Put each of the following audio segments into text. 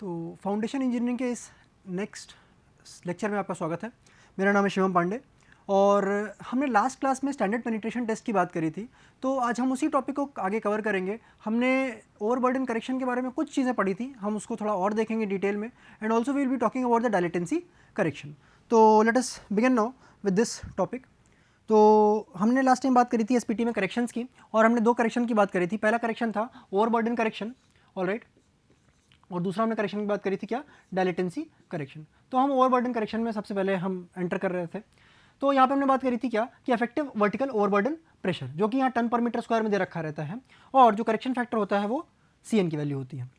तो foundation engineering के इस नेक्स्ट लेक्चर में आपका स्वागत है। मेरा नाम है शिवम पांडे और हमने लास्ट क्लास में स्टैंडर्ड पेनिट्रेशन टेस्ट की बात करी थी, तो आज हम उसी टॉपिक को आगे कवर करेंगे। हमने ओवरबर्डन करेक्शन के बारे में कुछ चीज़ें पढ़ी थी, हम उसको थोड़ा और देखेंगे डिटेल में, and also we will be talking about the dilatancy correction. तो let us begin now with this topic. तो हमने लास्ट टाइम बात करी थी एसपीटी में करेक्शंस की, और हमने दो करेक्शन की बात करी थी। पहला करेक्शन था ओवरबर्डन करेक्शन, ऑलराइट, और दूसरा हमने करेक्शन की बात करी थी क्या, डायलेटेंसी करेक्शन। तो हम ओवरबर्डन करेक्शन में सबसे पहले हम एंटर कर रहे थे। तो यहाँ पे हमने बात करी थी क्या कि इफेक्टिव वर्टिकल ओवरबर्डन प्रेशर, जो कि यहाँ टन पर मीटर स्क्वायर में दे रखा रहता है, और जो करेक्शन फैक्टर होता है वो CN की वैल्यू होती है।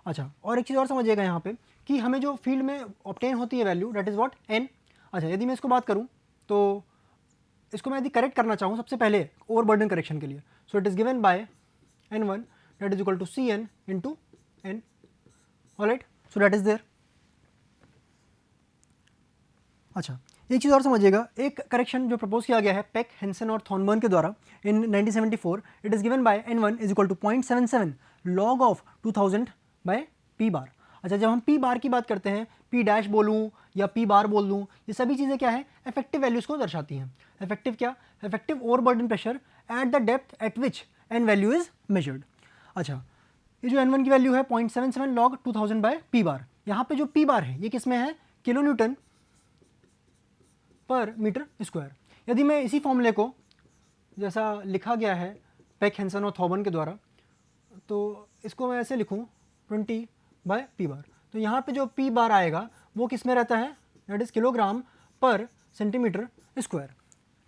अच्छा, और एक चीज़ और समझिएगा यहाँ पे कि हमें जो फील्ड में ऑब्टेन होती है value, that is what, N। अच्छा, यदि मैं इसको बात करूँ तो इसको मैं यदि करेक्ट करना चाहूँ सबसे पहले ओवरबर्डन करेक्शन के लिए, so it is given by N1 that is equal to CN into N। Alright, so that is there. अच्छा, एक चीज़ और समझिएगा, एक करेक्शन जो प्रपोज किया गया है पेक, हेंसन और थॉर्नबर्न के द्वारा in 1974, it is given by N1 is equal to 0.77 log of 2000 by P bar. अच्छा, जब हम P बार की बात करते हैं, P डैश बोलूँ या P बार बोल दूँ, ये सभी चीज़ें क्या है, इफेक्टिव वैल्यूज़ को दर्शाती हैं। इफेक्टिव क्या, effective overburden pressure at the depth eight which N value is measured. अच्छा, ये जो N1 की वैल्यू है 0.77 लॉग 2000 बाय P बार, यहाँ पे जो P बार है ये किस में है, किलो न्यूटन पर मीटर स्क्वायर। यदि मैं इसी फॉर्मूले को जैसा लिखा गया है पेक, हेंसन और थॉर्नबर्न के द्वारा, तो इसको मैं ऐसे लिखूँ 20 बाय P बार, तो यहाँ पे जो P बार आएगा वो किस में रहता है, that is kilogram per centimetre square.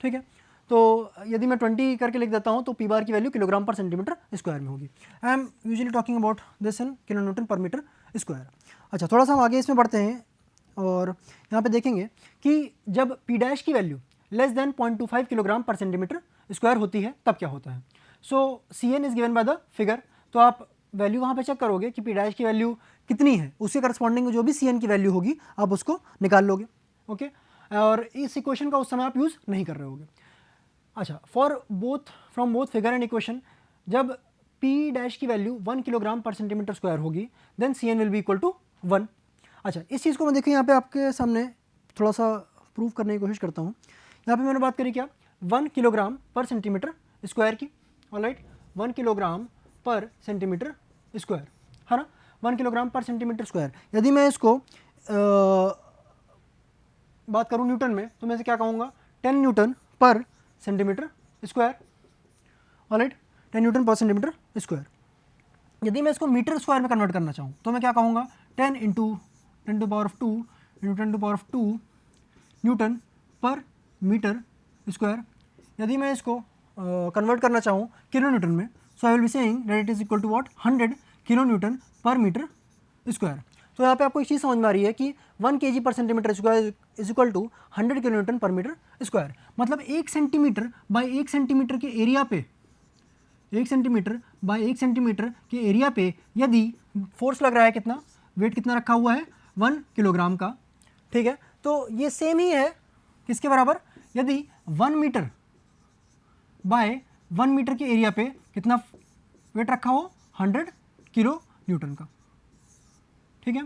ठीक है, तो यदि मैं 20 करके लिख देता हूँ तो P बार की value kilogram per centimetre square में होगी। I am usually talking about this in kilo newton पर मीटर स्क्वायर। अच्छा, थोड़ा सा हम आगे इसमें बढ़ते हैं और यहाँ पे देखेंगे कि जब P डैश की value less than 0.25 kilogram per centimetre square होती है तब क्या होता है। सो CN is given by the figure, तो आप वैल्यू वहाँ पे चेक करोगे कि P डैश की वैल्यू कितनी है, उसके करस्पॉन्डिंग जो भी CN की वैल्यू होगी आप उसको निकाल लोगे। ओके, और इस इक्वेशन का उस समय आप यूज़ नहीं कर रहे होगे। अच्छा, for both from both figure and equation, जब P डैश की value 1 kilogram per centimetre square होगी then CN will be equal to 1। अच्छा, इस चीज़ को मैं देखिए यहाँ पे आपके सामने थोड़ा सा प्रूव करने की कोशिश करता हूँ। यहाँ पे मैंने बात करी क्या, 1 किलोग्राम पर सेंटीमीटर स्क्वायर की, alright, 1 kilogram per centimetre square है ना, 1 किलोग्राम पर सेंटीमीटर स्क्वायर। यदि मैं इसको बात करूँ न्यूटन में, तो मैं इसे क्या कहूँगा, 10 न्यूटन पर सेंटीमीटर स्क्वायर, ऑलराइट, 10 न्यूटन पर सेंटीमीटर स्क्वायर। यदि मैं इसको मीटर स्क्वायर में कन्वर्ट करना चाहूँ तो मैं क्या कहूँगा, 10 into 10 to power of 2 into 10 to power of 2 newton पर मीटर स्क्वायर। यदि मैं इसको कन्वर्ट करना चाहूँ किलो न्यूटन में, so I will be saying that it is equal to what, 100 kilo newton पर मीटर स्क्वायर। तो यहाँ पे आपको एक चीज़ समझ में आ रही है कि 1 kg per centimetre square is equal to 100 kilo newton पर मीटर स्क्वायर। मतलब 1 सेंटीमीटर बाय 1 सेंटीमीटर के एरिया पे, 1 सेंटीमीटर बाय 1 सेंटीमीटर के एरिया पे यदि फोर्स लग रहा है, कितना वेट कितना रखा हुआ है, 1 किलोग्राम का। ठीक है, तो ये सेम ही है किसके बराबर, यदि 1 मीटर बाय 1 मीटर के एरिया पे कितना वेट रखा हो, 100 किलो न्यूटन का। ठीक है,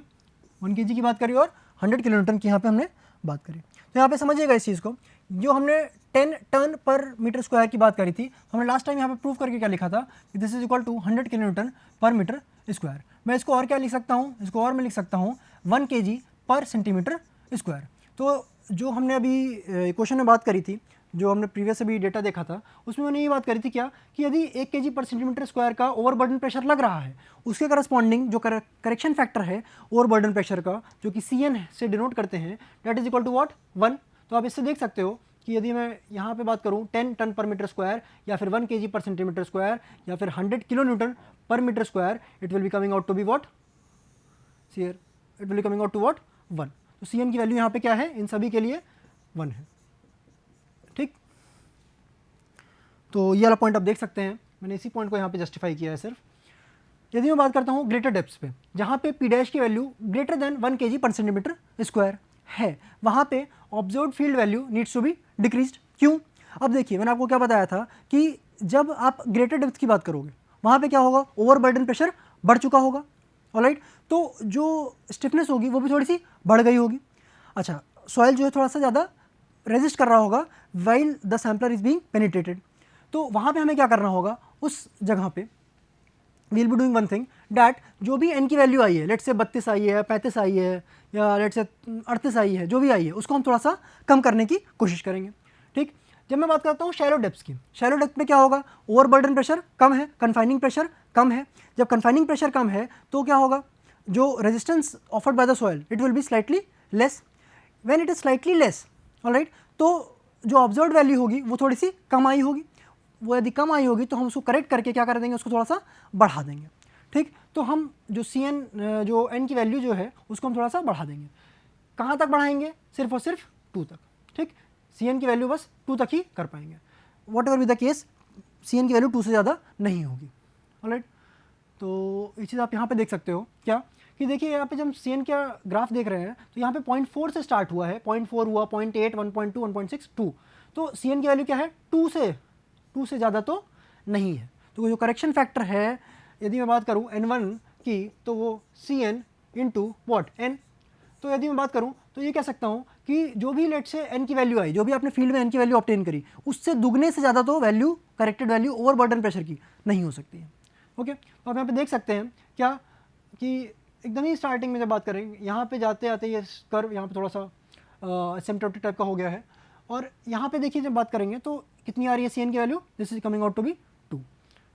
1 kg की बात करी और 100 किलो न्यूटन की यहाँ पे हमने बात करी। तो यहाँ पे समझिएगा इस चीज़ को, जो हमने 10 टन पर मीटर स्क्वायर की बात करी थी, हमने लास्ट टाइम यहाँ पे प्रूव करके क्या लिखा था कि this is equal to 100 kilo newton पर मीटर स्क्वायर। मैं इसको और क्या लिख सकता हूँ, इसको और मैं लिख सकता हूँ 1 kg पर सेंटीमीटर स्क्वायर। तो जो हमने अभी क्वेश्चन में बात करी थी, जो हमने प्रीवियस अभी डेटा देखा था, उसमें मैंने ये बात करी थी क्या कि यदि 1 kg पर सेंटीमीटर स्क्वायर का ओवरबर्डन प्रेशर लग रहा है, उसके करस्पॉन्डिंग जो करेक्शन फैक्टर है ओवरबर्डन प्रेशर का, जो कि CN से डिनोट करते हैं, that is equal to what, 1। तो आप इससे देख सकते हो कि यदि मैं यहाँ पे बात करूँ 10 टन पर मीटर स्क्वायर या फिर 1 kg पर सेंटीमीटर स्क्वायर या फिर 100 किलो न्यूटन पर metre square, it will be coming out to be what, here it will be coming out to what, 1। तो CN की वैल्यू यहाँ पे क्या है, इन सभी के लिए 1 है। ठीक, तो ये वाला पॉइंट आप देख सकते हैं, मैंने इसी पॉइंट को यहाँ पे जस्टिफाई किया है सिर्फ। यदि मैं बात करता हूँ ग्रेटर डेप्थ पे, जहाँ पे P डैश की value greater than 1 kg per centimetre square है, वहाँ पे observed field value needs to be decreased. क्यों? अब देखिए, मैंने आपको क्या बताया था कि जब आप ग्रेटर डेप्थ की बात करोगे वहाँ पे क्या होगा, ओवरबर्डन प्रेशर बढ़ चुका होगा, ऑलराइट, तो जो स्टिफनेस होगी वो भी थोड़ी सी बढ़ गई होगी। अच्छा, सॉइल जो है थोड़ा सा ज़्यादा रेजिस्ट कर रहा होगा while the sampler is being penetrated. तो वहाँ पे हमें क्या करना होगा, उस जगह पे will be doing one thing that जो भी n की वैल्यू आई है, लेट से 32 आई है, 35 आई है, या लेट से 38 आई है, जो भी आई है उसको हम थोड़ा सा कम करने की कोशिश करेंगे। ठीक, जब मैं बात करता हूँ शैलो डेप्थ की, शैलो डेप्थ में क्या होगा, ओवरबर्डन प्रेशर कम है, कन्फाइनिंग प्रेशर कम है। जब कन्फाइनिंग प्रेशर कम है तो क्या होगा, जो resistance offered by the soil it will be slightly less. When it is slightly less, alright, तो जो ऑब्जर्व वैल्यू होगी वो थोड़ी सी कम आई होगी। वो यदि कम आई होगी तो हम उसको करेक्ट करके क्या कर देंगे, उसको थोड़ा सा बढ़ा देंगे। ठीक, तो हम जो Cn जो n की वैल्यू जो है उसको हम थोड़ा सा बढ़ा देंगे। कहाँ तक बढ़ाएंगे, सिर्फ और सिर्फ 2 तक। ठीक, Cn की वैल्यू बस 2 तक ही कर पाएंगे। What ever be the case, Cn की वैल्यू 2 से ज़्यादा नहीं होगी। ऑलराइट, तो ये चीज़ आप यहाँ पे देख सकते हो क्या, कि देखिए यहाँ पे जब Cn का ग्राफ देख रहे हैं तो यहाँ पे 0.4 से स्टार्ट हुआ है, 0.4 हुआ, 0.8, 1.2, 1.6, 2। तो Cn की वैल्यू क्या है, 2 से ज़्यादा तो नहीं है। तो जो करेक्शन फैक्टर है, यदि मैं बात करूँ n1 की, तो वो Cn इंटू वॉट n। तो यदि मैं बात करूँ तो ये कह सकता हूँ कि जो भी लेट से n की वैल्यू आई, जो भी आपने फील्ड में n की वैल्यू ऑब्टेन करी, उससे दुगने से ज़्यादा तो value, corrected value overburden pressure की नहीं हो सकती है। ओके, तो आप यहाँ पे देख सकते हैं क्या, कि एकदम ही स्टार्टिंग में जब बात करें, यहाँ पे जाते आते ये कर्व यहाँ पे थोड़ा सा एसिम्प्टोटिक टाइप का हो गया है, और यहाँ पे देखिए जब बात करेंगे तो कितनी आ रही है Cn की value, this is coming out to be 2।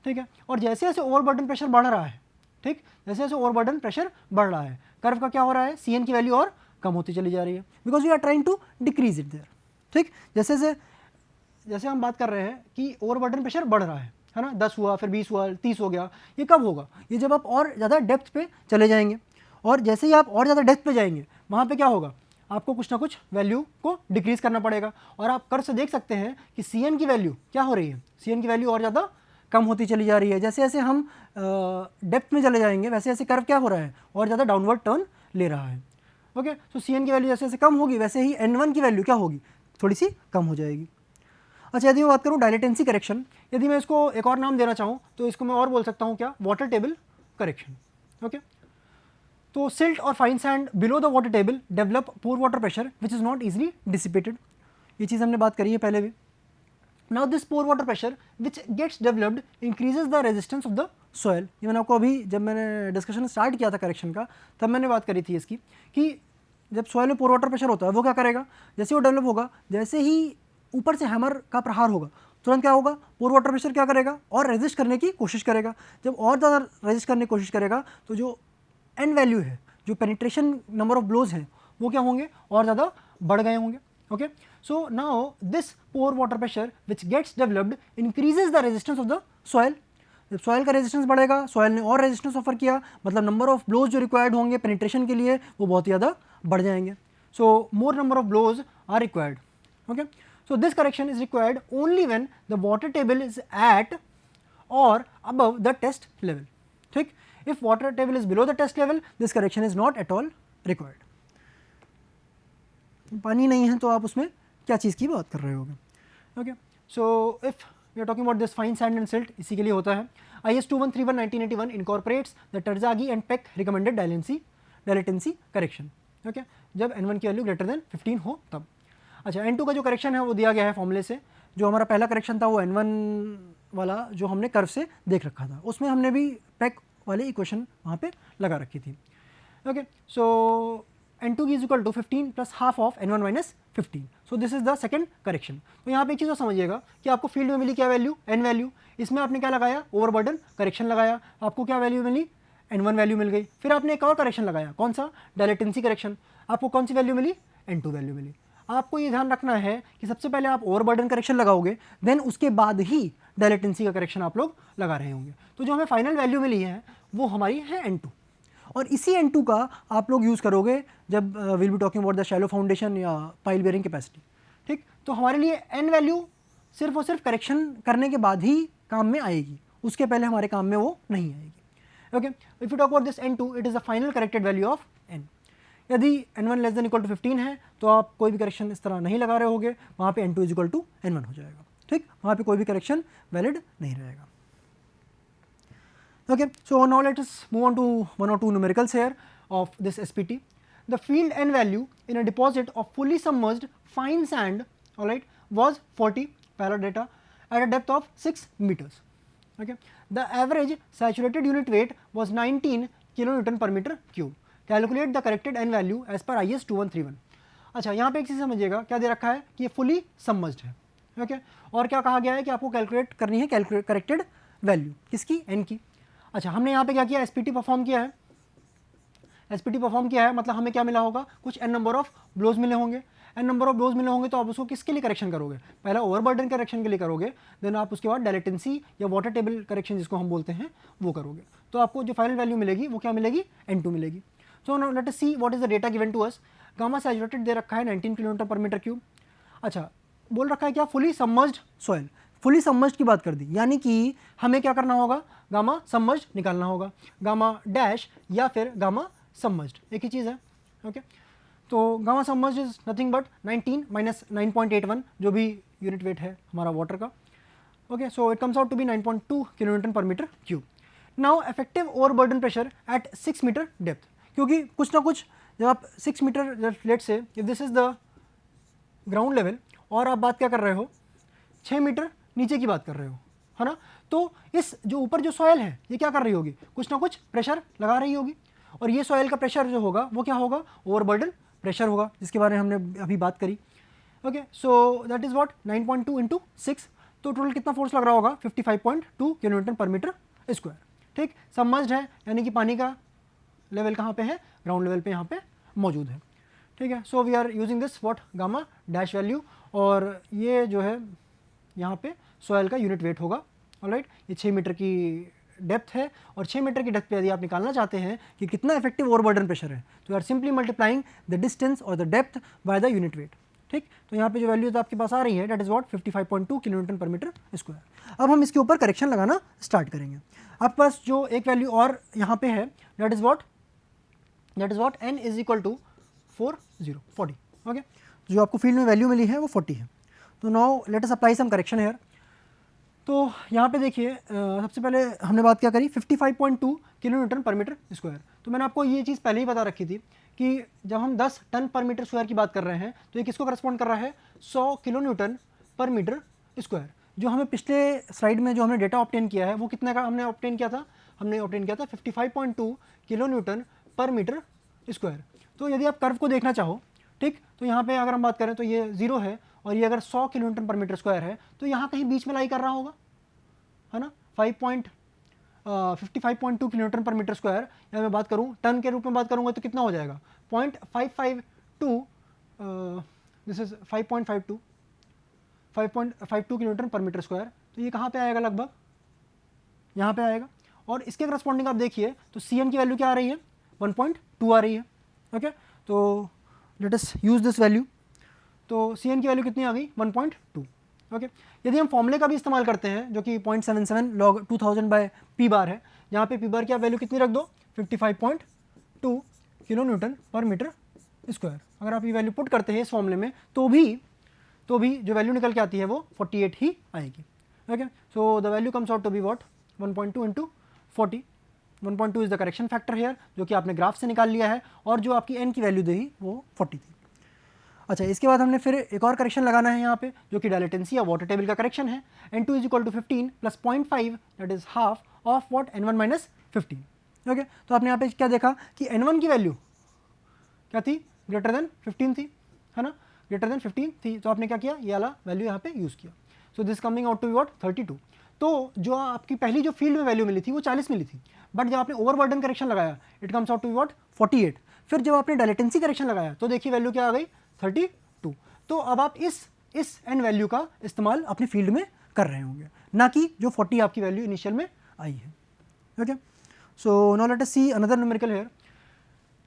ठीक है, और जैसे जैसे ओवरबर्डन प्रेशर बढ़ रहा है, ठीक, जैसे जैसे ओवरबर्डन प्रेशर बढ़ रहा है, कर्व का क्या हो रहा है, Cn की वैल्यू और कम होती चली जा रही है, because we are trying to decrease it there. ठीक, जैसे हम बात कर रहे हैं कि ओवरबर्डन प्रेशर बढ़ रहा है ना, 10 हुआ, फिर 20 हुआ, 30 हो गया, ये कब होगा, ये जब आप और ज़्यादा डेप्थ पे चले जाएंगे। और जैसे ही आप और ज़्यादा डेप्थ पे जाएंगे, वहाँ पे क्या होगा, आपको कुछ ना कुछ वैल्यू को डिक्रीज करना पड़ेगा। और आप कर्व से देख सकते हैं कि Cn की वैल्यू क्या हो रही है, Cn की वैल्यू और ज़्यादा कम होती चली जा रही है। जैसे जैसे हम डेप्थ में चले जाएंगे, वैसे वैसे कर्व क्या हो रहा है, और ज़्यादा डाउनवर्ड टर्न ले रहा है। ओके, तो Cn की वैल्यू जैसे जैसे कम होगी, वैसे ही n1 की वैल्यू क्या होगी, थोड़ी सी कम हो जाएगी। अच्छा, यदि मैं बात करूँ डायलेटेंसी करेक्शन, यदि मैं इसको एक और नाम देना चाहूँ तो इसको मैं और बोल सकता हूँ क्या, वाटर टेबल करेक्शन। ओके, तो सिल्ट और fine sand below the water table develop pore water pressure which is not easily dissipated. ये चीज़ हमने बात करी है पहले भी। Now this pore water pressure which gets developed increases the resistance of the soil. ये मैंने आपको अभी जब मैंने डिस्कशन स्टार्ट किया था करेक्शन का, तब मैंने बात करी थी इसकी, कि जब सॉयल में पोर वाटर प्रेशर होता है वो क्या करेगा, जैसे वो डेवलप होगा, जैसे ही ऊपर से हैमर का प्रहार होगा, तुरंत क्या होगा, पोर वाटर प्रेशर क्या करेगा, और रेजिस्ट करने की कोशिश करेगा। जब और ज़्यादा रेजिस्ट करने की कोशिश करेगा तो जो एन वैल्यू है, जो पेनिट्रेशन नंबर ऑफ ब्लोज हैं, वो क्या होंगे, और ज़्यादा बढ़ गए होंगे। Okay, so now this pore water pressure which gets developed increases the resistance of the soil. जब सॉयल का रेजिस्टेंस बढ़ेगा, सॉयल ने और रेजिस्टेंस ऑफर किया, मतलब नंबर ऑफ ब्लोज जो रिक्वायर्ड होंगे पेनिट्रेशन के लिए वो बहुत ज़्यादा बढ़ जाएंगे। So more number of blows are required. Okay, so this correction is required only when the water table is at or above the test level. ठीक, if water table is below the test level, this correction is not at all required. पानी नहीं है तो आप उसमें क्या चीज़ की बात कर रहे होगे। Okay, so if we are talking about this fine sand and silt, इसी के लिए होता है। IS 2131/1981 incorporates the Terzaghi and Peck recommended dilatancy correction. Okay, जब n1 की वैल्यू ग्रेटर देन 15 हो तब। अच्छा, n2 का जो करेक्शन है वो दिया गया है फॉर्मूले से। जो हमारा पहला करेक्शन था वो n1 वाला जो हमने कर्व से देख रखा था, उसमें हमने भी पैक वाली इक्वेशन वहाँ पे लगा रखी थी। Okay, so n2 is equal to 15 plus half of n1 minus 15। So this is the second correction. तो यहाँ पे एक चीज़ और समझिएगा कि आपको फील्ड में मिली क्या वैल्यू, n वैल्यू, इसमें आपने क्या लगाया, ओवरबर्डन करेक्शन लगाया, आपको क्या वैल्यू मिली, n1 वैल्यू मिल गई। फिर आपने एक और करेक्शन लगाया, कौन सा, डायलेटेंसी करेक्शन, आपको कौन सी वैल्यू मिली, n2 वैल्यू मिली। आपको ये ध्यान रखना है कि सबसे पहले आप ओवरबर्डन करेक्शन लगाओगे, देन उसके बाद ही डायलेटेंसी का करेक्शन आप लोग लगा रहे होंगे। तो जो हमें फाइनल वैल्यू मिली है वो हमारी है n2, और इसी n2 का आप लोग यूज़ करोगे जब will be talking about the shallow foundation या पाइल बेयरिंग कैपेसिटी। ठीक, तो हमारे लिए n वैल्यू सिर्फ और सिर्फ करेक्शन करने के बाद ही काम में आएगी, उसके पहले हमारे काम में वो नहीं आएगी। Okay, if you talk about this n2, it is the final corrected value of n। यदि n1 less than equal to 15 है तो आप कोई भी करेक्शन इस तरह नहीं लगा रहे होगे, वहाँ पे n2 is equal to n1 हो जाएगा। ठीक, वहाँ पे कोई भी करेक्शन वैलिड नहीं रहेगा। Okay, so now let us move on to one or two numericals here of this SPT. The field N value in a deposit of fully submerged fine sand, all right, was 40 pala data at a depth of 6 meters. Okay, the average saturated unit weight was 19 kilonewton per meter cube. Calculate the corrected N value as per IS 2131. अच्छा, यहाँ पे एक चीज़ समझिएगा, क्या दे रखा है कि ये फुली सबमर्ज्ड है. ओके, और क्या कहा गया है कि आपको कैलकुलेट करनी है करेक्टेड वैल्यू किसकी, एन की. अच्छा, हमने यहाँ पे क्या किया, एसपीटी परफॉर्म किया है. एसपीटी परफॉर्म किया है मतलब हमें क्या मिला होगा, कुछ एन नंबर ऑफ ब्लोज मिले होंगे. एन नंबर ऑफ ब्लोज मिले होंगे तो आप उसको किसके लिए करेक्शन करोगे, पहला ओवरबर्डन करेक्शन के लिए करोगे, देन आप उसके बाद डायलेटेंसी या वाटर टेबल करेक्शन जिसको हम बोलते हैं वो करोगे. तो आपको जो फाइनल वैल्यू मिलेगी वो क्या मिलेगी, N2 मिलेगी. So now let us see what is the data given to us. Gamma saturated दे रखा है 19 किलोमीटर पर मीटर क्यूब. अच्छा, बोल रखा है क्या, fully submerged soil. Fully submerged की बात कर दी, यानी कि हमें क्या करना होगा, गामा सबमर्ज्ड निकालना होगा, गामा डैश या फिर गामा सबमर्ज्ड एक ही चीज़ है. ओके, तो gamma submerged is nothing but 19 minus 9.81 जो भी यूनिट वेट है हमारा वाटर का. Okay, so it comes out to be 9.2 kilonewton पर metre cube. Now effective overburden pressure at 6 metre depth, क्योंकि कुछ ना कुछ जब आप 6 metre let's say if this is the ground level और आप बात क्या कर रहे हो, 6 मीटर नीचे की बात कर रहे हो, है ना. तो इस जो ऊपर जो सॉयल है ये क्या कर रही होगी, कुछ ना कुछ प्रेशर लगा रही होगी, और ये सॉयल का प्रेशर जो होगा वो क्या होगा, ओवरबर्डन प्रेशर होगा, जिसके बारे में हमने अभी बात करी. Okay, so that is what 9.2 into 6, तो टोटल कितना फोर्स लग रहा होगा, 55.2 किलोन्यूटन पर मीटर स्क्वायर. ठीक, सबमर्ज्ड है यानी कि पानी का लेवल कहाँ पे है, ग्राउंड लेवल पे यहाँ पे मौजूद है. ठीक है, so we are using this what gamma dash value, और ये जो है यहाँ पे सॉयल का यूनिट वेट होगा. ऑलराइट, ये 6 मीटर की डेप्थ है, और 6 मीटर की डेप्थ पे यदि आप निकालना चाहते हैं कि कितना इफेक्टिव ओवरबर्डन प्रेशर है, तो you are simply multiplying the distance और the depth by the unit weight. ठीक, तो यहाँ पे जो वैल्यूज आपके पास आ रही है दैट इज व्हाट 55.2 किलोन्यूटन पर मीटर स्क्वायर. अब हम इसके ऊपर करेक्शन लगाना स्टार्ट करेंगे. आपके पास जो एक वैल्यू और यहाँ पे है that is what n is equal to 40. Okay, जो आपको फील्ड में वैल्यू मिली है वो 40 है. तो now let us apply some correction here. तो यहाँ पे देखिए सबसे पहले हमने बात क्या करी, 55.2 किलोन्यूटन पर मीटर स्क्वायर. तो मैंने आपको ये चीज़ पहले ही बता रखी थी कि जब हम 10 टन पर मीटर स्क्वायर की बात कर रहे हैं तो ये किसको करस्पॉन्ड कर रहा है, 100 किलोन्यूटन पर मीटर स्क्वायर. जो हमें पिछले स्लाइड में जो हमने डेटा ऑब्टेन किया है वो कितने का हमने ऑब्टेन किया था, हमने ऑब्टेन किया था 55.2 किलोन्यूटन पर मीटर स्क्वायर. तो यदि आप कर्व को देखना चाहो, ठीक, तो यहाँ पे अगर हम बात करें तो ये 0 है, और ये अगर 100 किलोन्यूटन पर मीटर स्क्वायर है तो यहाँ कहीं बीच में लाई कर रहा होगा, है ना. 55.2 किलोन्यूटन पर मीटर स्क्वायर, या मैं बात करूँ टन के रूप में बात करूँगा तो कितना हो जाएगा, 0.552, दिस इज 5.52 किलोन्यूटन पर मीटर स्क्वायर. तो ये कहाँ पे आएगा, लगभग यहाँ पे आएगा. और इसके करस्पॉन्डिंग आप देखिए तो CN की वैल्यू क्या आ रही है, 1.2 आ रही है. ओके, तो let us use this value. तो CN की वैल्यू कितनी आ गई, 1.2. ओके, यदि हम फॉर्मूले का भी इस्तेमाल करते हैं जो कि 0.77 log 2000 बाय पी बार है, यहाँ पे पी बार की आप वैल्यू कितनी रख दो, 55.2 किलोन्यूटन पर मीटर स्क्वायर. अगर आप ये वैल्यू पुट करते हैं इस फॉर्मूले में तो भी जो वैल्यू निकल के आती है वो 48 ही आएगी. Okay, so the value comes out to be what 1.2 into 40. 1.2 is the correction factor here, जो कि आपने ग्राफ से निकाल लिया है, और जो आपकी n की वैल्यू दी वो 40 थी. अच्छा, इसके बाद हमने फिर एक और करेक्शन लगाना है यहाँ पे, जो कि डायलेटेंसी या वाटर टेबल का करेक्शन है. N2 इज इक्वल टू 15 प्लस 0.5 that is half of what N1 minus 15. Okay, तो आपने यहाँ पे क्या देखा कि N1 की वैल्यू क्या थी, ग्रेटर देन 15 थी, है ना, ग्रेटर देन 15 थी. तो आपने क्या किया, ये वाला वैल्यू यहाँ पे यूज़ किया. So this coming out to be what 32. तो जो आपकी पहली जो फील्ड में वैल्यू मिली थी वो 40 मिली थी, बट जब आपने ओवरबर्डन करेक्शन लगाया it comes out to be what 48. फिर जब आपने डायलेटेंसी करेक्शन लगाया तो देखिए वैल्यू क्या आ गई, 32. तो अब आप इस n वैल्यू का इस्तेमाल अपनी फील्ड में कर रहे होंगे, ना कि जो 40 आपकी वैल्यू इनिशियल में आई है. Okay, so now let us see another numerical here.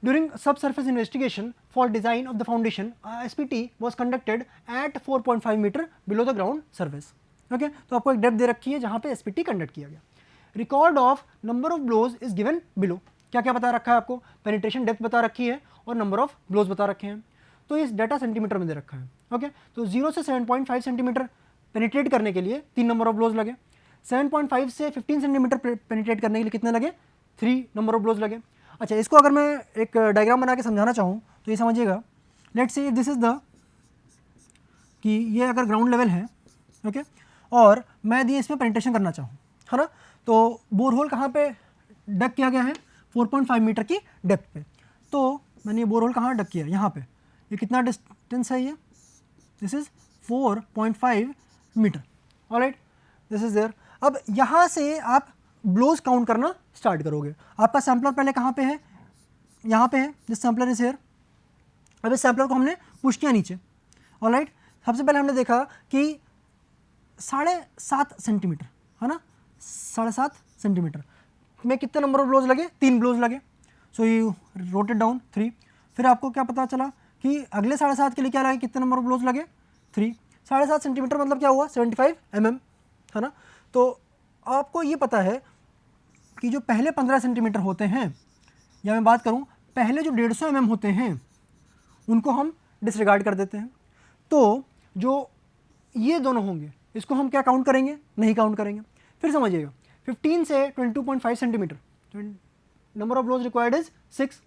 During subsurface investigation for design of the foundation, SPT was conducted at 4.5 meter below the ground surface. Okay, तो आपको एक डेप्थ दे रखी है जहाँ पे SPT कंडक्ट किया गया. Record of number of blows is given below. क्या क्या बता रखा है आपको, पेनिट्रेशन डेप्थ बता रखी है और नंबर ऑफ ब्लोज बता रखे हैं. तो इस डाटा सेंटीमीटर में दे रखा है. ओके, तो 0 से 7.5 सेंटीमीटर पेनिट्रेट करने के लिए 3 नंबर ऑफ ब्लोज लगे, 7.5 से 15 सेंटीमीटर पेनिट्रेट करने के लिए कितने लगे, 3 नंबर ऑफ ब्लोज लगे। अच्छा, इसको अगर मैं एक डायग्राम बना के समझाना चाहूँ तो ये समझिएगा, let's say this is the, कि ये अगर ग्राउंड लेवल है, ओके, और मैं यदि इसमें पेनिट्रेशन करना चाहूँ, है ना, तो बोरहोल कहाँ पे डग किया गया है, 4.5 मीटर की डेप्थ पे। तो मैंने ये बोरहोल कहाँ डग किया, यहाँ पे। ये कितना डिस्टेंस है, ये this is 4.5 metre, alright, this is there. अब यहाँ से आप ब्लोज काउंट करना स्टार्ट करोगे। आपका सैम्पलर पहले कहाँ पे है, यहाँ पे है, दिस सैम्पलर इज हियर। अब इस सैम्पलर को हमने पुश किया नीचे, ऑलराइट। सबसे पहले हमने देखा कि 7.5 सेंटीमीटर, है ना, 7.5 सेंटीमीटर में कितने नंबर ऑफ ब्लोज लगे, 3 ब्लोज लगे। So you rotated down 3। फिर आपको क्या पता चला कि अगले 7.5 के लिए क्या लगे, कितने नंबर ऑफ ब्लोज लगे, 3। 7.5 सेंटीमीटर मतलब क्या हुआ, 75 mm, है ना। तो आपको ये पता है कि जो पहले 15 सेंटीमीटर होते हैं, या मैं बात करूँ पहले जो 150 mm होते हैं, उनको हम डिसरिगार्ड कर देते हैं। तो जो ये दोनों होंगे, इसको हम क्या काउंट करेंगे, नहीं काउंट करेंगे। फिर समझिएगा, 15 से 22.5 centimetre, number of blows required is 6।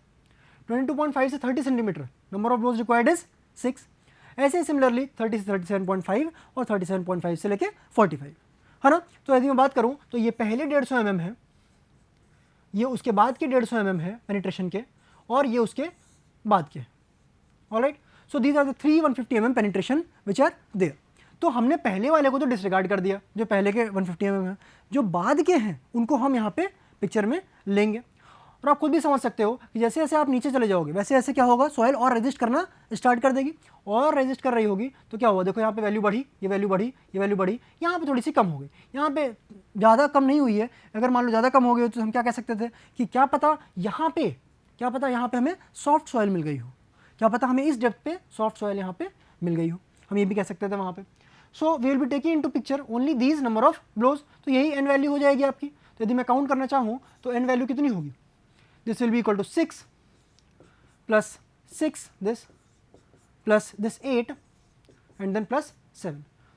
22.5 से 30 centimetre, number of blows required is 6। ऐसे ही सिमिलरली 30 से 37.5 और 37.5 से लेके 45, है ना। तो यदि मैं बात करूं तो ये पहले 150 mm है, ये उसके बाद के 150 mm है पेनिट्रेशन के, और ये उसके बाद के, alright. So these are the 3 150 mm penetration which are there. तो हमने पहले वाले को तो डिसरिगार्ड कर दिया, जो पहले के 150 mm हैं। जो बाद के हैं उनको हम यहाँ पे पिक्चर में लेंगे। और आप खुद भी समझ सकते हो कि जैसे जैसे आप नीचे चले जाओगे वैसे ऐसे क्या होगा, सॉइल और रेजिस्ट करना स्टार्ट कर देगी, और रेजिस्ट कर रही होगी तो क्या हुआ, देखो यहाँ पे वैल्यू बढ़ी, ये वैल्यू बढ़ी, ये वैल्यू बढ़ी, यहाँ पे थोड़ी सी कम हो गई, यहाँ पे ज़्यादा कम नहीं हुई है। अगर मान लो ज़्यादा कम हो गई तो हम क्या कह सकते थे कि क्या पता यहाँ पे हमें सॉफ्ट सॉइल मिल गई हो, क्या पता हमें इस डेप्थ पे सॉफ्ट सॉइल यहाँ पे मिल गई हो, हम ये भी कह सकते थे वहाँ पे। So we will be taking into picture only these number of blows. तो यही एन वैल्यू हो जाएगी आपकी। तो यदि मैं काउंट करना चाहूँ तो एन वैल्यू कितनी होगी, this will be equal to 6 plus 6 this 8 and then plus 7।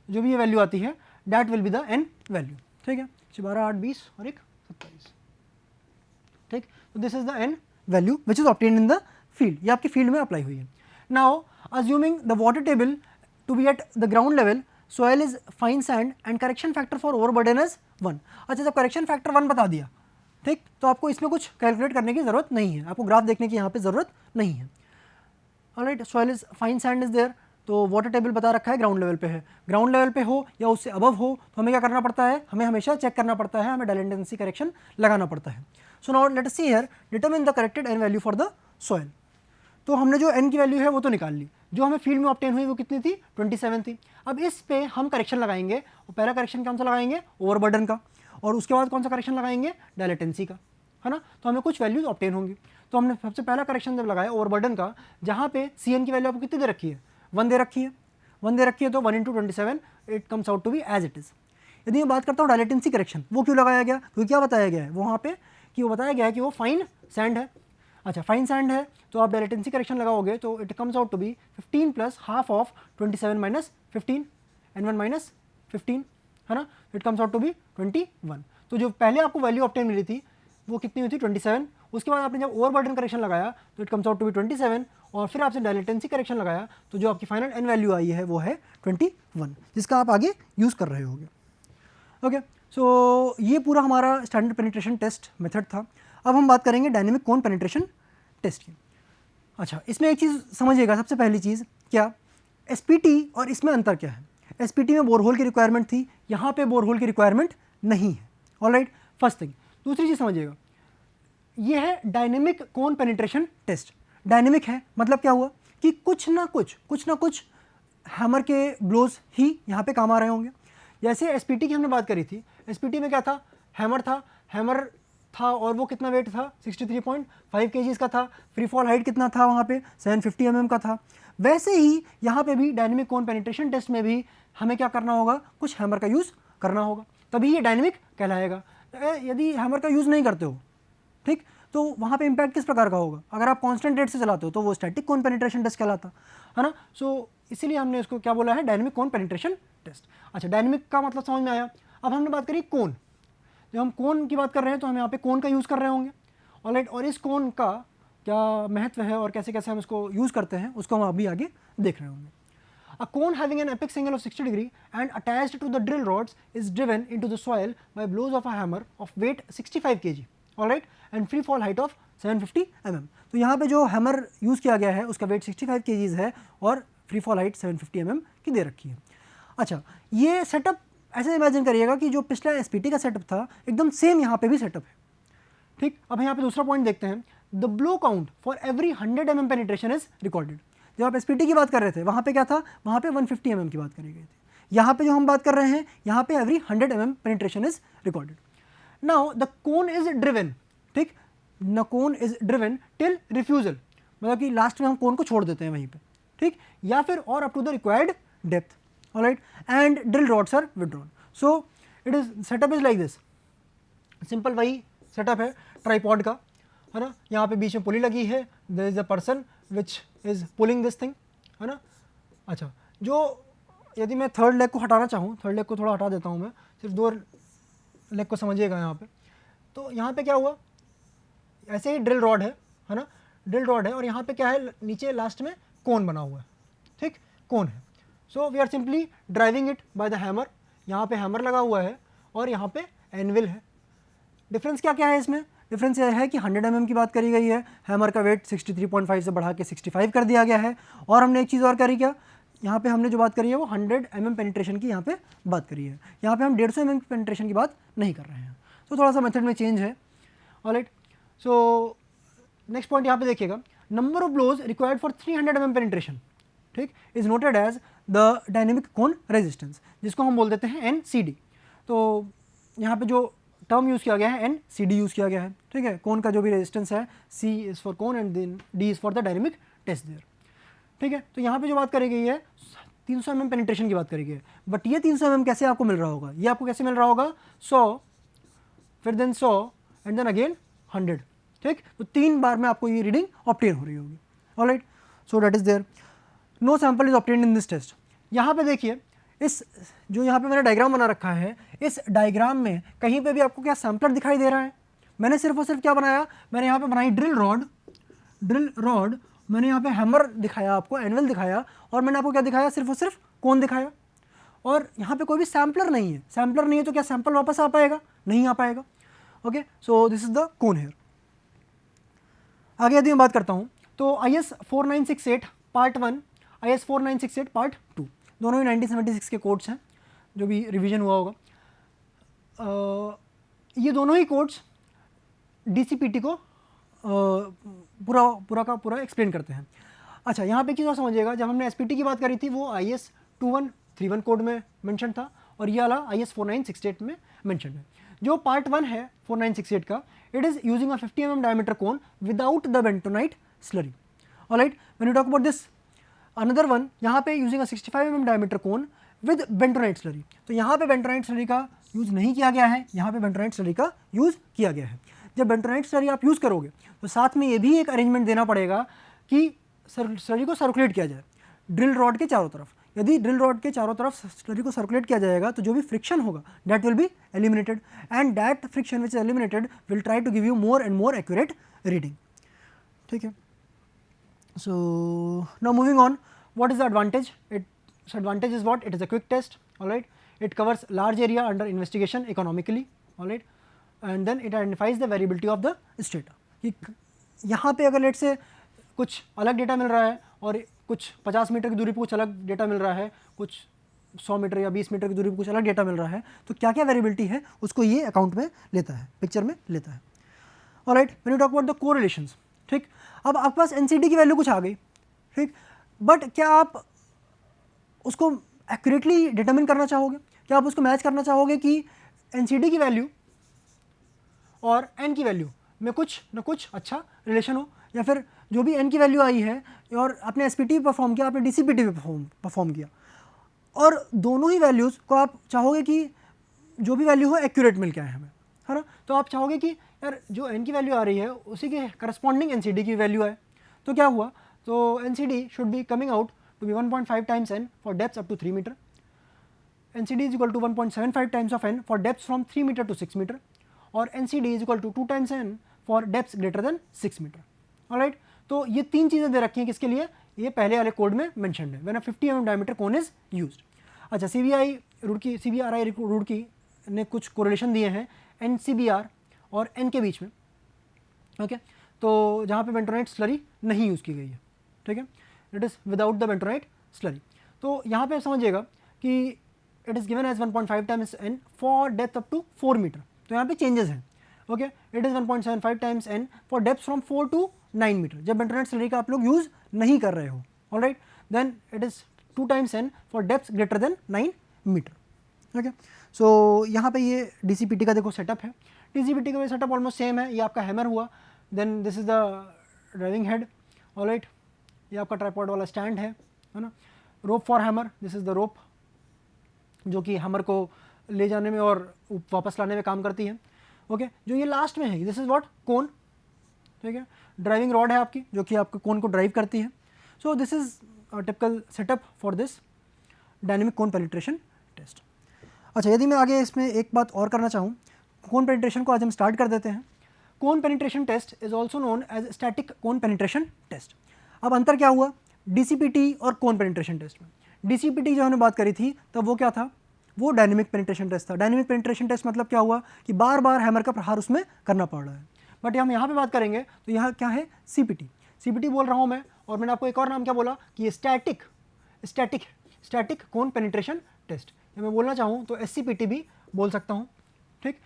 जो भी ये वैल्यू आती है that will be the N value, ठीक है। 12 8 20 और एक 27, ठीक। तो this is the N value which is obtained in the field, ये आपकी फील्ड में अप्लाई हुई है। Now assuming the water table to be at the ground level, soil is fine sand and correction factor for overburden is 1। अच्छा, जब correction factor 1 बता दिया, ठीक, तो आपको इसमें कुछ कैलकुलेट करने की ज़रूरत नहीं है, आपको ग्राफ देखने की यहाँ पे ज़रूरत नहीं है, alright. Soil is fine sand is there, तो वाटर टेबल बता रखा है ग्राउंड लेवल पे है। ग्राउंड लेवल पे हो या उससे अबव हो तो हमें क्या करना पड़ता है, हमें हमेशा चेक करना पड़ता है, हमें डायल इंटेंसिटी करेक्शन लगाना पड़ता है। So now let us see here, determine the corrected N value for the soil. तो हमने जो एन की वैल्यू है वो तो निकाल ली, जो हमें फील्ड में ऑब्टेन हुई वो कितनी थी, 27 थी। अब इस पे हम करेक्शन लगाएंगे, और पहला करेक्शन कौन सा लगाएंगे, ओवरबर्डन का, और उसके बाद कौन सा करेक्शन लगाएंगे, डायलेटेंसी का, है ना। तो हमें कुछ वैल्यूज ऑब्टेन होंगी। तो हमने सबसे पहला करेक्शन जब लगाया ओवरबर्डन का, जहाँ पे सी एन की वैल्यू आपको कितनी दे रखी है, 1 दे रखी है, 1 दे रखी है, तो 1 × 27 it comes out to be as it is. यदि मैं बात करता हूँ डायलेटेंसी करेक्शन, वो क्यों लगाया गया, क्योंकि क्या बताया गया है वहाँ पे, कि वो बताया गया है कि वो फाइन सैंड है। अच्छा, फाइन सैंड है तो आप डायलेटेंसी करेक्शन लगाओगे तो it comes out to be 15 plus half of 27 minus 15 N1 minus 15, है ना, it comes out to be 21। तो जो पहले आपको वैल्यू ऑब्टेन मिली थी वो कितनी हुई थी, 27। उसके बाद आपने जब ओवरबर्डन करेक्शन लगाया तो it comes out to be 27, और फिर आपसे डायलेटेंसी करेक्शन लगाया तो जो आपकी फाइनल एन वैल्यू आई है वो है 21, जिसका आप आगे यूज़ कर रहे होगे। ओके, सो ये पूरा हमारा स्टैंडर्ड पेनिट्रेशन टेस्ट मेथड था। अब हम बात करेंगे डायनेमिक कोन पेनिट्रेशन टेस्ट की। अच्छा, इसमें एक चीज़ समझिएगा, सबसे पहली चीज़ क्या, एसपीटी और इसमें अंतर क्या है। एसपीटी में बोरहोल की रिक्वायरमेंट थी, यहाँ पे बोरहोल की रिक्वायरमेंट नहीं है, ऑलराइट, फर्स्ट थिंग। दूसरी चीज़ समझिएगा, ये है dynamic cone penetration test. Dynamic है मतलब क्या हुआ कि कुछ ना कुछ हैमर के ब्लोज ही यहाँ पे काम आ रहे होंगे। जैसे एसपीटी की हमने बात करी थी, एसपीटी में क्या था, हैमर था और वो कितना वेट था, 63.5 kg का था। फ्री फॉल हाइट कितना था वहाँ पे, 750 mm का था। वैसे ही यहाँ पे भी डायनेमिक कोन पेनिट्रेशन टेस्ट में भी हमें क्या करना होगा, कुछ हैमर का यूज़ करना होगा, तभी ये डायनेमिक कहलाएगा। यदि हैमर का यूज़ नहीं करते हो, ठीक, तो वहाँ पे इम्पैक्ट किस प्रकार का होगा, अगर आप कांस्टेंट रेट से चलाते हो तो वो स्टैटिक कोन पेनिट्रेशन टेस्ट कहलाता, है ना। सो इसीलिए हमने इसको क्या बोला है, डायनेमिक कोन पेनिट्रेशन टेस्ट। अच्छा, डायनेमिक का मतलब समझ में आया। अब हमने बात करी कोन। जब हम कोन की बात कर रहे हैं तो हम यहाँ पे कोन का यूज़ कर रहे होंगे, ऑलराइट। और इस कोन का क्या महत्व है और कैसे कैसे हम इसको यूज़ करते हैं उसको हम अभी आगे देख रहे होंगे। A cone having an apex angle of 60 degree and attached to the drill rods is driven into the soil by blows of a hammer of weight 65 kg, alright, and free fall height of 750 mm. तो यहाँ पे जो hammer use किया गया है उसका wait 65 kg है और फ्री फॉल हाइट 750 mm की दे रखी है। अच्छा, ये सेटअप ऐसे इमेजिन करिएगा कि जो पिछला एसपीटी का सेटअप था एकदम सेम यहाँ पे भी सेटअप है, ठीक। अब यहाँ पे दूसरा पॉइंट देखते हैं, the blow count for every 100 mm penetration is recorded. जब आप एसपीटी की बात कर रहे थे वहाँ पे क्या था, वहाँ पे 150 mm की बात करी गई थी। यहाँ पे जो हम बात कर रहे हैं यहाँ पे every 100 mm penetration is recorded. Now the cone is driven, ठीक, the cone is driven till refusal, मतलब कि लास्ट में हम कोन को छोड़ देते हैं वहीं पे, ठीक, या फिर और up to the required depth, alright, and drill rods are withdrawn. So it is setup is like this, simple वही सेटअप है ट्राईपॉड का, है ना। यहाँ पे बीच में पुली लगी है, there is a person which is pulling this thing, है ना। अच्छा, जो यदि मैं थर्ड लेग को हटाना चाहूँ, थर्ड लेग को थोड़ा हटा देता हूँ मैं, सिर्फ 2 लेग को समझिएगा यहाँ पे। तो यहाँ पे क्या हुआ, ऐसे ही ड्रिल रॉड है ना, ड्रिल रॉड है और यहाँ पे क्या है, नीचे लास्ट में कोन बना हुआ है, ठीक, कोन है। So we are simply driving it by the hammer. यहाँ पे हैमर लगा हुआ है और यहाँ पे एनविल है। डिफरेंस क्या क्या है इसमें, डिफरेंस यह है कि 100 mm की बात करी गई है, हैमर का वेट 63.5 से बढ़ा के 65 कर दिया गया है, और हमने एक चीज़ और करी क्या, यहाँ पे हमने जो बात करी है वो 100 mm पेनिट्रेशन की यहाँ पे बात करी है, यहाँ पे हम 150 mm पेनिट्रेशन की बात नहीं कर रहे हैं। तो थोड़ा सा मेथड में चेंज है, ऑलराइट। सो नेक्स्ट पॉइंट यहाँ पे देखिएगा, number of blows required for 300 mm penetration, ठीक, is noted as the dynamic cone resistance, जिसको हम बोल देते हैं NCD। तो यहाँ पे जो टर्म यूज़ किया गया है NCD यूज़ किया गया है, ठीक है। कोन का जो भी रेजिस्टेंस है, C is for cone and then D is for the dynamic test there, ठीक है। तो यहाँ पे जो बात करी गई है 300 mm पेनिट्रेशन की बात करी गई है, बट ये 300 mm कैसे आपको मिल रहा होगा, ये आपको कैसे मिल रहा होगा, 100 फिर देन 100 एंड देन अगेन 100, ठीक। तो 3 बार में आपको ये रीडिंग ऑब्टेन हो रही होगी, alright. So that is there, no sample is obtained in this test. यहाँ पे देखिए, इस जो यहाँ पे मैंने डायग्राम बना रखा है, इस डायग्राम में कहीं पे भी आपको क्या सैम्पलर दिखाई दे रहा है, मैंने सिर्फ और सिर्फ क्या बनाया, मैंने यहाँ पे बनाई ड्रिल रॉड, मैंने यहाँ पे हैमर दिखाया आपको, एनवल दिखाया, और मैंने आपको क्या दिखाया, सिर्फ और सिर्फ कोन दिखाया, और यहाँ पे कोई भी सैम्पलर नहीं है। सैम्पलर नहीं है तो क्या सैम्पल वापस आ पाएगा, नहीं आ पाएगा, okay. So this is the cone here. आगे यदि मैं बात करता हूँ तो IS 4968 पार्ट 1, IS 4968 पार्ट 2, दोनों ही 1976 के कोड्स हैं, जो भी रिवीजन हुआ होगा। ये दोनों ही कोड्स DCPT को पूरा का पूरा एक्सप्लेन करते हैं। अच्छा, यहाँ पे एक चीज़ और समझिएगा, जब हमने SPT की बात करी थी वो IS 2131 कोड में मेंशन था और ये वाला IS 4968 में मेंशन है। जो पार्ट 1 है 4968 का, it is using a 50 mm diameter cone without the bentonite slurry, alright. When you talk about this another one, यहाँ पे using a 65 mm diameter cone with bentonite slurry. तो यहाँ पे बेंटोनाइट स्लरी का यूज़ नहीं किया गया है, यहाँ पे बेंटोनाइट स्लरी का यूज़ किया गया है। जब बेंटोनाइट स्लरी आप यूज़ करोगे तो साथ में ये भी एक अरेंजमेंट देना पड़ेगा कि स्लरी को सर्कुलेट किया जाए ड्रिल रॉड के चारों तरफ। यदि ड्रिल रॉड के चारों तरफ स्लरी को सर्कुलेट किया जाएगा तो जो भी फ्रिक्शन होगा that will be eliminated, and that friction which is eliminated will try to give you more and more accurate reading, ठीक है। So now moving on, what is the advantage? Its advantage is what? It is a quick test, all right. It covers large area under investigation economically, all right, and then it identifies the variability of the strata. यहाँ पे अगर late से कुछ अलग data मिल रहा है और कुछ 50 मीटर की दूरी पर कुछ अलग डेटा मिल रहा है, कुछ 100 मीटर या 20 मीटर की दूरी पर कुछ अलग डेटा मिल रहा है, तो क्या क्या वेरिएबिलिटी है उसको ये अकाउंट में लेता है, पिक्चर में लेता है, all right. When you talk about the correlations, ठीक। अब आपके पास NCD की वैल्यू कुछ आ गई, ठीक, बट क्या आप उसको एक्यूरेटली डिटरमिन करना चाहोगे, क्या आप उसको मैच करना चाहोगे कि NCD की वैल्यू और N की वैल्यू में कुछ ना कुछ अच्छा रिलेशन हो, या फिर जो भी N की वैल्यू आई है और आपने SPT परफॉर्म किया, आपने DCPT परफॉर्म किया, और दोनों ही वैल्यूज़ को आप चाहोगे कि जो भी वैल्यू हो एक्यूरेट मिल के आए हमें, है ना। तो आप चाहोगे कि यार जो N की वैल्यू आ रही है उसी के करस्पॉन्डिंग NCD की वैल्यू है, तो क्या हुआ, तो NCD should be coming out to be 1.5 times N for depth up to 3 metre, NCD is equal to 1.75 times of n for depths from 3 meter to 6 meter, और NCD is equal to 2 times n for depths greater than 6 meter. Alright, तो ये तीन चीज़ें दे रखी हैं किसके लिए, ये पहले वाले कोड में मेंशन्ड है, when a 50 mm diameter cone is used. अच्छा, CBRI रुड़की ने कुछ कोरिलेशन दिए हैं NCBR और N के बीच में. ओके, तो जहाँ पे बेंटोनाइट स्लरी नहीं यूज़ की गई है, ठीक है, it is without the bentonite slurry. तो यहाँ पे समझिएगा कि it is given as 1.5 times n for depth up to 4 metre. तो यहाँ पे चेंजेस हैं. Okay, it is 1.75 times n for depth from 4 to 9 metre. जब बेंटोनाइट स्लरी का आप लोग यूज़ नहीं कर रहे हो, alright, then it is 2 times n for depth greater than 9 metre. Okay, सो यहाँ पे ये DCPT का देखो सेटअप है. DCPT का सेटअप ऑलमोस्ट सेम है. ये आपका हैमर हुआ, then this is the driving head, alright, ये आपका ट्राइपॉड वाला स्टैंड है ना. Rope for hammer, this is the rope जो कि हैमर को ले जाने में और वापस लाने में काम करती है. ओके, जो ये लास्ट में है, दिस इज़ व्हाट, कोन, ठीक है. ड्राइविंग रॉड है आपकी जो कि आपके कोन को ड्राइव करती है. So this is typical setup for this dynamic cone penetration test. अच्छा, यदि मैं आगे इसमें एक बात और करना चाहूँ, कोन पेनिट्रेशन को आज हम स्टार्ट कर देते हैं. Cone penetration test is also known as static cone penetration test. अब अंतर क्या हुआ DCPT और कोन पेनिट्रेशन टेस्ट में. DCPT जो हमने बात करी थी तब वो क्या था, वो डायनेमिक पेनिट्रेशन टेस्ट था. डायनेमिक पेनिट्रेशन टेस्ट मतलब क्या हुआ कि बार बार हैमर का प्रहार उसमें करना पड़ रहा है. बट हम यहाँ पे बात करेंगे तो यहाँ क्या है, CPT बोल रहा हूँ मैं, और मैंने आपको एक और नाम क्या बोला कि ये स्टैटिक कोन पेनिट्रेशन टेस्ट. मैं बोलना चाहूँ तो SCPT भी बोल सकता हूँ, ठीक.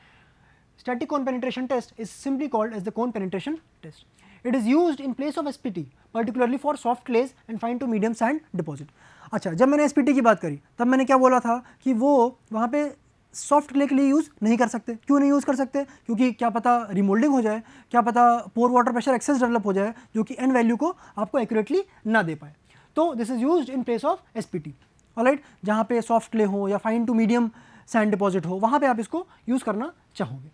Static cone penetration test is simply called as the cone penetration test. It is used in place of SPT, particularly for soft clays and fine to medium sand deposit. अच्छा, जब मैंने SPT की बात करी तब मैंने क्या बोला था कि वो वहाँ पे सॉफ्ट क्ले के लिए यूज़ नहीं कर सकते. क्यों नहीं यूज़ कर सकते, क्योंकि क्या पता रिमोल्डिंग हो जाए, क्या पता पोर वाटर प्रेशर एक्सेस डेवलप हो जाए जो कि एन वैल्यू को आपको एक्यूरेटली ना दे पाए. तो this is used in place of SPT, alright, जहाँ पे सॉफ्ट क्ले हो या fine to medium sand deposit हो, वहाँ पे आप इसको यूज़ करना चाहोगे.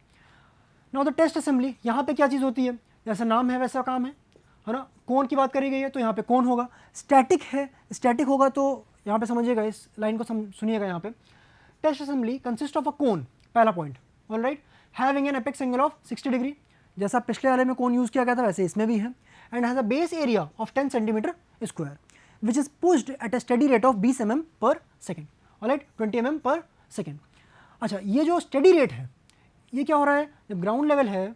नाउ द टेस्ट असेंबली, यहाँ पे क्या चीज़ होती है, जैसा नाम है वैसा काम है ना. कोन की बात करी गई है तो यहाँ पे कोन होगा. स्टैटिक है, स्टैटिक होगा तो यहाँ पे समझिएगा, इस लाइन को सुनिएगा. यहाँ पे test assembly consist of a cone, पहला point, alright, having an apex angle of 60 degree. जैसा पिछले वाले में कोन यूज़ किया गया था वैसे इसमें भी है. And has a base area of 10 centimetre square which is pushed at a study rate of 20 mm पर सेकेंड, ऑलराइट, 20 mm पर सेकेंड. अच्छा, ये जो स्टडी रेट है ये क्या हो रहा है, जब ग्राउंड लेवल है,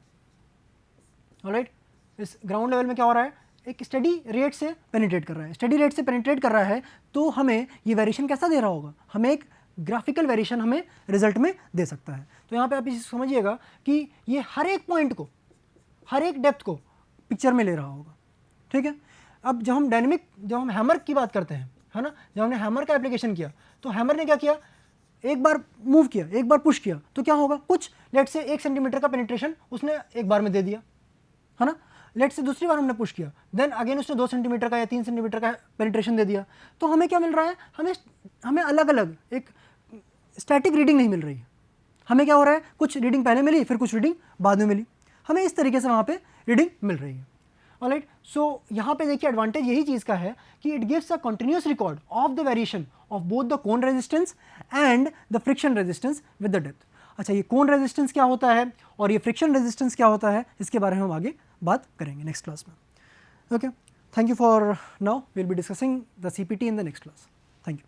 ऑलराइट, इस ग्राउंड लेवल में क्या हो रहा है, एक स्टडी रेट से पेनिट्रेट कर रहा है. स्टडी रेट से पेनिट्रेट कर रहा है तो हमें ये वेरिएशन कैसा दे रहा होगा, हमें एक ग्राफिकल वेरिएशन हमें रिजल्ट में दे सकता है. तो यहाँ पे आप इसे समझिएगा कि ये हर एक पॉइंट को, हर एक डेप्थ को पिक्चर में ले रहा होगा, ठीक है. अब जब हम हैमर की बात करते हैं, है ना, जब हमने हैमर का एप्लीकेशन किया तो हैमर ने क्या किया, एक बार मूव किया, एक बार पुश किया तो क्या होगा, कुछ लेट से 1 सेंटीमीटर का पेनिट्रेशन उसने एक बार में दे दिया, है ना. लेट से दूसरी बार हमने पुश किया, देन अगेन उसने 2 सेंटीमीटर का या 3 सेंटीमीटर का पेनिट्रेशन दे दिया. तो हमें क्या मिल रहा है, हमें अलग अलग एक स्टैटिक रीडिंग नहीं मिल रही है. हमें क्या हो रहा है, कुछ रीडिंग पहले मिली, फिर कुछ रीडिंग बाद में मिली, हमें इस तरीके से वहाँ पे रीडिंग मिल रही है, ऑलराइट. सो यहाँ पे देखिए एडवांटेज यही चीज़ का है कि it gives a continuous record of the variation of both the cone resistance and the friction resistance with the depth. अच्छा, ये कोन रेजिस्टेंस क्या होता है और ये फ्रिक्शन रेजिस्टेंस क्या होता है, इसके बारे में हम आगे बात करेंगे नेक्स्ट क्लास में. Okay, thank you for now. Will be discussing the CPT in the next class. Thank you.